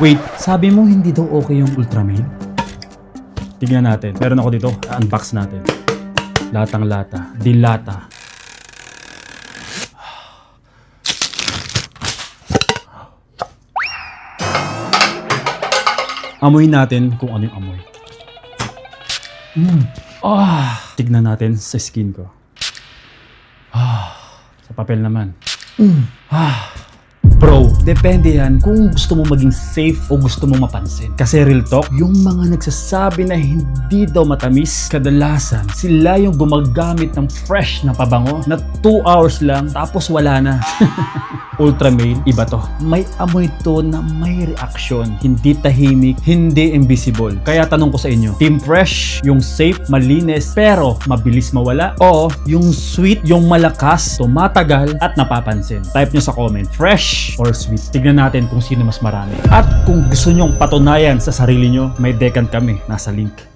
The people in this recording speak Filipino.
Wait, sabi mo hindi daw okay yung Ultramane? Tignan natin. Meron ako dito. Unbox natin. Latang lata. Dilata. Amoy natin kung ano yung amoy. Tignan natin sa skin ko. Sa papel naman. Bro, depende yan kung gusto mo maging safe o gusto mo mapansin. Kasi real talk, yung mga nagsasabi na hindi daw matamis, kadalasan sila yung gumagamit ng fresh na pabango na 2 hours lang tapos wala na. Ultramane, iba to. May amoy to na may reaksyon. Hindi tahimik, hindi invisible. Kaya tanong ko sa inyo, Team Fresh, yung safe, malinis, pero mabilis mawala? O yung sweet, yung malakas, tumatagal at napapansin? Type nyo sa comment, fresh or sweet. Tignan natin kung sino mas marami. At kung gusto nyong patunayan sa sarili nyo, may decant kami. Nasa link.